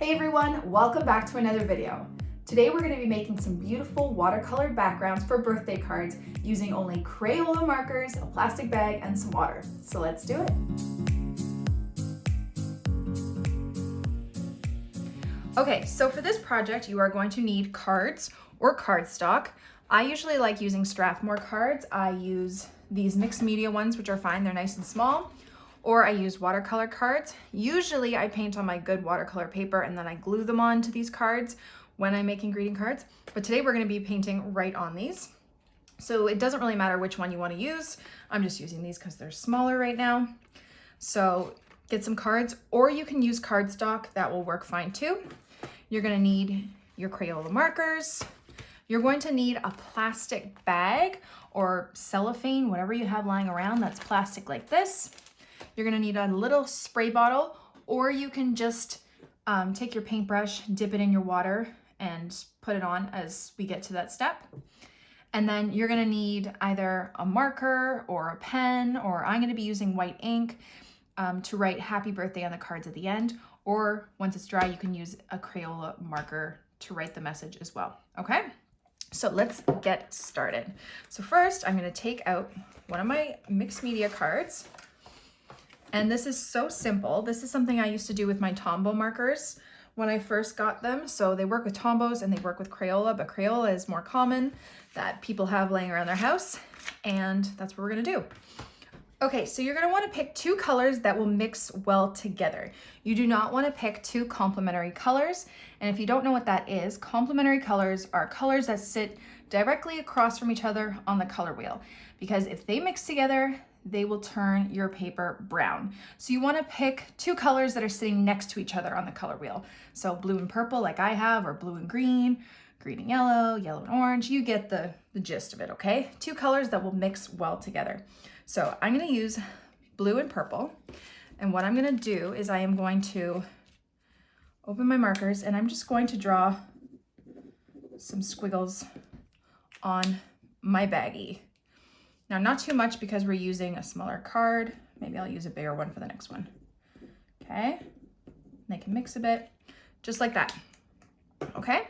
Hey everyone, welcome back to another video. Today we're going to be making some beautiful watercolor backgrounds for birthday cards using only Crayola markers, a plastic bag, and some water. So let's do it. Okay, so for this project you are going to need cards or cardstock. I usually like using Strathmore cards. I use these mixed media ones, which are fine, they're nice and small. Or I use watercolor cards. Usually I paint on my good watercolor paper and then I glue them onto these cards when I'm making greeting cards. But today we're gonna be painting right on these. So it doesn't really matter which one you wanna use. I'm just using these because they're smaller right now. So get some cards, or you can use cardstock, that will work fine too. You're gonna need your Crayola markers. You're going to need a plastic bag or cellophane, whatever you have lying around that's plastic like this. You're gonna need a little spray bottle, or you can just take your paintbrush, dip it in your water, and put it on as we get to that step. And then you're gonna need either a marker or a pen, or I'm gonna be using white ink to write happy birthday on the cards at the end, or once it's dry, you can use a Crayola marker to write the message as well, okay? So let's get started. So first, I'm gonna take out one of my mixed media cards. And this is so simple. This is something I used to do with my Tombow markers when I first got them. So they work with Tombows and they work with Crayola, but Crayola is more common that people have laying around their house. And that's what we're gonna do. Okay, so you're gonna wanna pick two colors that will mix well together. You do not wanna pick two complementary colors. And if you don't know what that is, complementary colors are colors that sit directly across from each other on the color wheel. Because if they mix together, they will turn your paper brown. So you wanna pick two colors that are sitting next to each other on the color wheel. So blue and purple like I have, or blue and green, green and yellow, yellow and orange. You get the gist of it, okay? Two colors that will mix well together. So I'm gonna use blue and purple. And what I'm gonna do is I am going to open my markers and I'm just going to draw some squiggles on my baggie. Now, not too much because we're using a smaller card. Maybe I'll use a bigger one for the next one. Okay, they can mix a bit, just like that. Okay,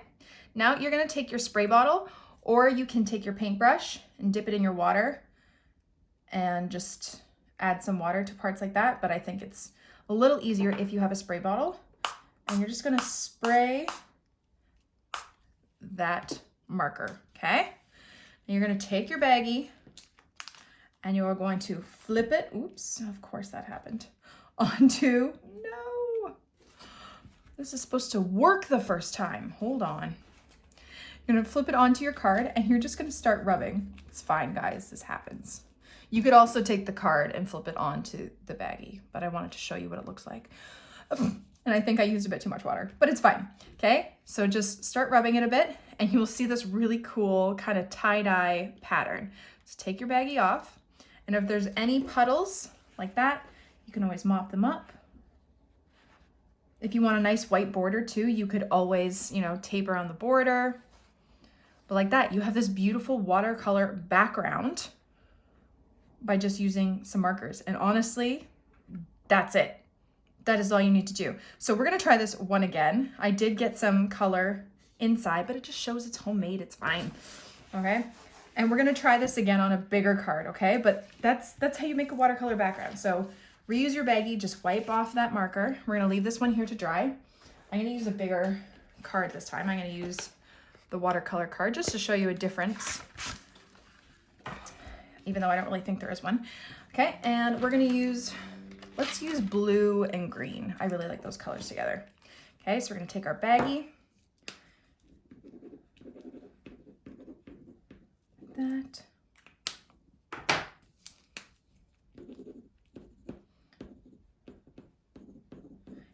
now you're gonna take your spray bottle, or you can take your paintbrush and dip it in your water and just add some water to parts like that. But I think it's a little easier if you have a spray bottle. And you're just gonna spray that marker, okay? And you're gonna take your baggie and you are going to flip it, oops, of course that happened, onto, no. This is supposed to work the first time, hold on. You're gonna flip it onto your card and you're just gonna start rubbing. It's fine, guys, this happens. You could also take the card and flip it onto the baggie, but I wanted to show you what it looks like. And I think I used a bit too much water, but it's fine, okay? So just start rubbing it a bit and you will see this really cool kind of tie-dye pattern. So take your baggie off, and if there's any puddles like that, you can always mop them up. If you want a nice white border too, you could always, tape around the border. But like that, you have this beautiful watercolor background by just using some markers. And honestly, that's it. That is all you need to do. So we're gonna try this one again. I did get some color inside, but it just shows it's homemade, it's fine, okay? And we're gonna try this again on a bigger card, okay? But that's how you make a watercolor background. So reuse your baggie, just wipe off that marker. We're gonna leave this one here to dry. I'm gonna use a bigger card this time. I'm gonna use the watercolor card just to show you a difference, even though I don't really think there is one. Okay, and we're gonna let's use blue and green. I really like those colors together. Okay, so we're gonna take our baggie, that.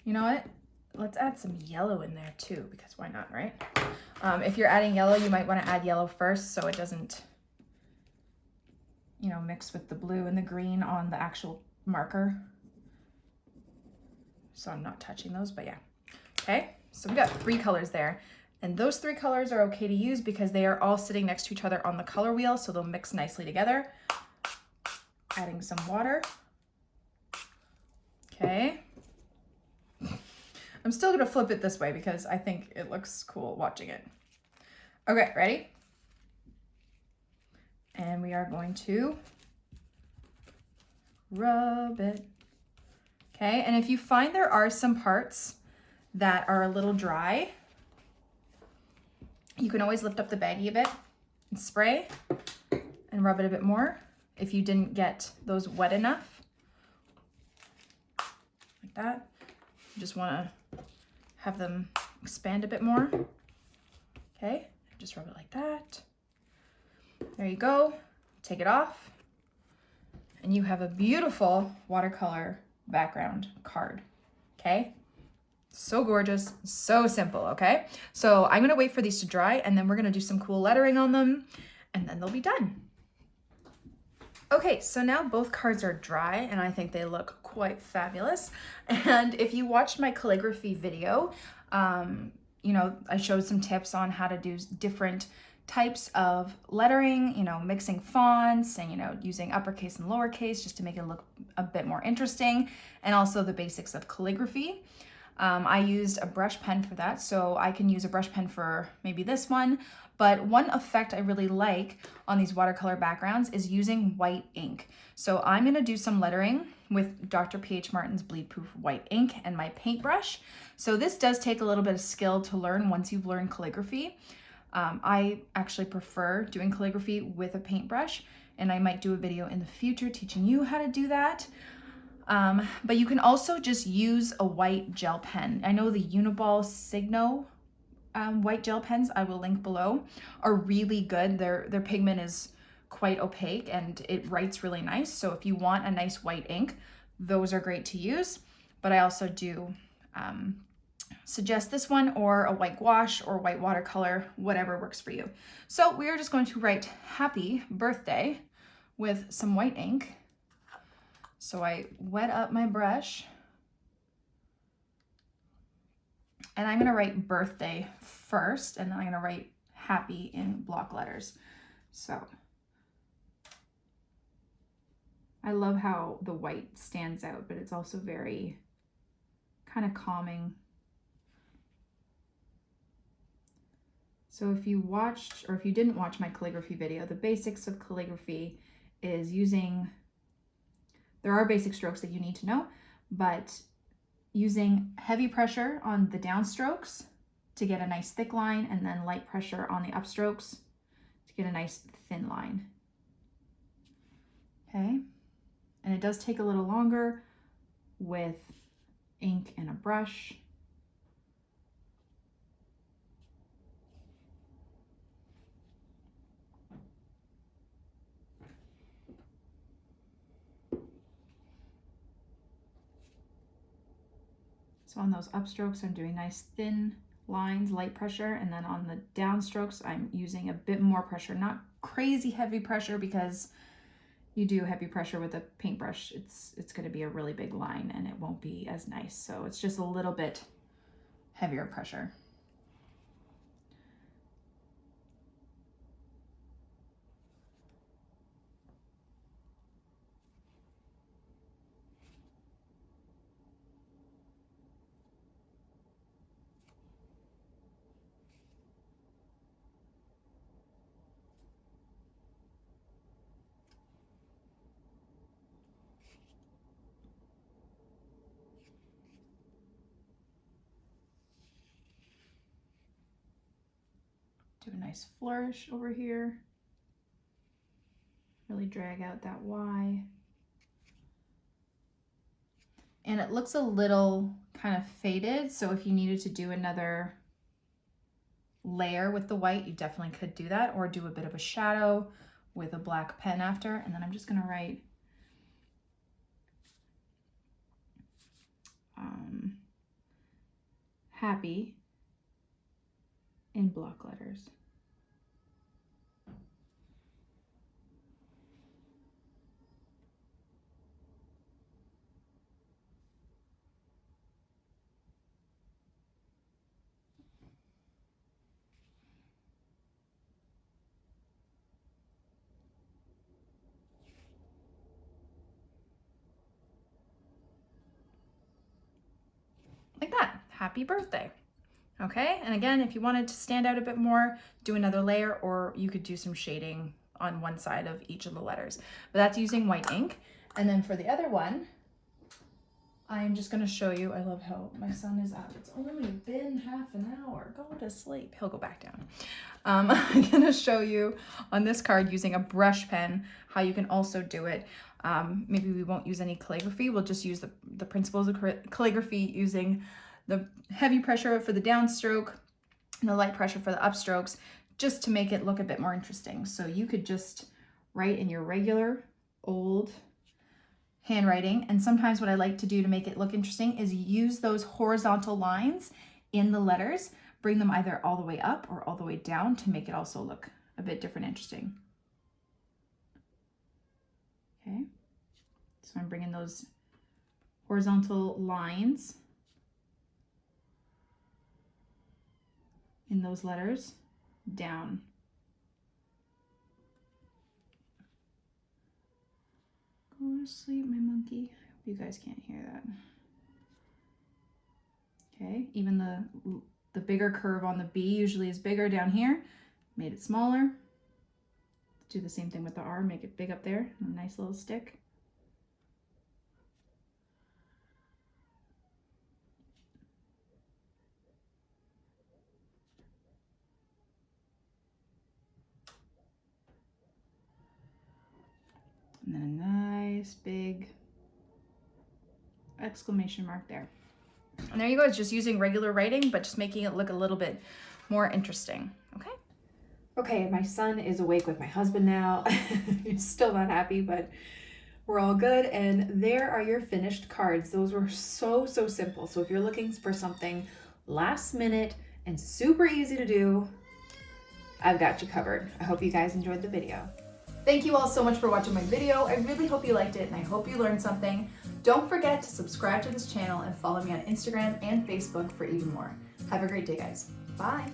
You know what? Let's add some yellow in there too, because why not, right? If you're adding yellow, you might want to add yellow first so it doesn't, mix with the blue and the green on the actual marker. So I'm not touching those, but yeah. Okay, so we got three colors there. And those three colors are okay to use because they are all sitting next to each other on the color wheel, so they'll mix nicely together. Adding some water. Okay. I'm still gonna flip it this way because I think it looks cool watching it. Okay, ready? And we are going to rub it. Okay, and if you find there are some parts that are a little dry, you can always lift up the baggie a bit and spray and rub it a bit more if you didn't get those wet enough. Like that. You just want to have them expand a bit more. Okay, just rub it like that. There you go. Take it off. And you have a beautiful watercolor background card. Okay? So gorgeous, so simple, okay? So I'm gonna wait for these to dry and then we're gonna do some cool lettering on them and then they'll be done. Okay, so now both cards are dry and I think they look quite fabulous. And if you watched my calligraphy video, you know, I showed some tips on how to do different types of lettering, you know, mixing fonts and, you know, using uppercase and lowercase just to make it look a bit more interesting, and also the basics of calligraphy. I used a brush pen for that, so I can use a brush pen for maybe this one, but one effect I really like on these watercolor backgrounds is using white ink. So I'm gonna do some lettering with Dr. P.H. Martin's Bleed Proof white ink and my paintbrush. So this does take a little bit of skill to learn once you've learned calligraphy. I actually prefer doing calligraphy with a paintbrush, and I might do a video in the future teaching you how to do that. But you can also just use a white gel pen. I know the Uniball Signo white gel pens, I will link below, are really good. Their pigment is quite opaque and it writes really nice. So if you want a nice white ink, those are great to use. But I also do suggest this one or a white gouache or white watercolor, whatever works for you. So we are just going to write happy birthday with some white ink. So I wet up my brush and I'm gonna write birthday first, and then I'm gonna write happy in block letters. So I love how the white stands out, but it's also very kind of calming. So if you watched, or if you didn't watch my calligraphy video, the basics of calligraphy is using, there are basic strokes that you need to know, but using heavy pressure on the downstrokes to get a nice thick line, and then light pressure on the upstrokes to get a nice thin line. Okay, and it does take a little longer with ink and a brush. So on those upstrokes, I'm doing nice thin lines, light pressure, and then on the downstrokes, I'm using a bit more pressure, not crazy heavy pressure, because you do heavy pressure with a paintbrush, it's going to be a really big line and it won't be as nice. So it's just a little bit heavier pressure. Do a nice flourish over here. Really drag out that Y. And it looks a little kind of faded, so if you needed to do another layer with the white, you definitely could do that, or do a bit of a shadow with a black pen after. And then I'm just gonna write happy in block letters. Like that. happy birthday. Okay, and again, if you wanted to stand out a bit more, do another layer, or you could do some shading on one side of each of the letters. But that's using white ink. And then for the other one, I'm just gonna show you, I love how my son is up. It's only been half an hour, go to sleep. He'll go back down. I'm gonna show you on this card using a brush pen, how you can also do it. Maybe we won't use any calligraphy, we'll just use the principles of calligraphy using the heavy pressure for the downstroke and the light pressure for the upstrokes, just to make it look a bit more interesting. So you could just write in your regular old handwriting, and sometimes what I like to do to make it look interesting is use those horizontal lines in the letters, bring them either all the way up or all the way down to make it also look a bit different, interesting. Okay, so I'm bringing those horizontal lines in those letters down. Go to sleep, my monkey. I hope you guys can't hear that. Okay, even the bigger curve on the B usually is bigger down here. Made it smaller. Do the same thing with the R, make it big up there, a nice little stick. And then a nice big exclamation mark there. And there you go, it's just using regular writing, but just making it look a little bit more interesting, okay? Okay, my son is awake with my husband now. He's still not happy, but we're all good. And there are your finished cards. Those were so simple. So if you're looking for something last minute and super easy to do, I've got you covered. I hope you guys enjoyed the video. Thank you all so much for watching my video. I really hope you liked it, and I hope you learned something. Don't forget to subscribe to this channel and follow me on Instagram and Facebook for even more. Have a great day, guys. Bye.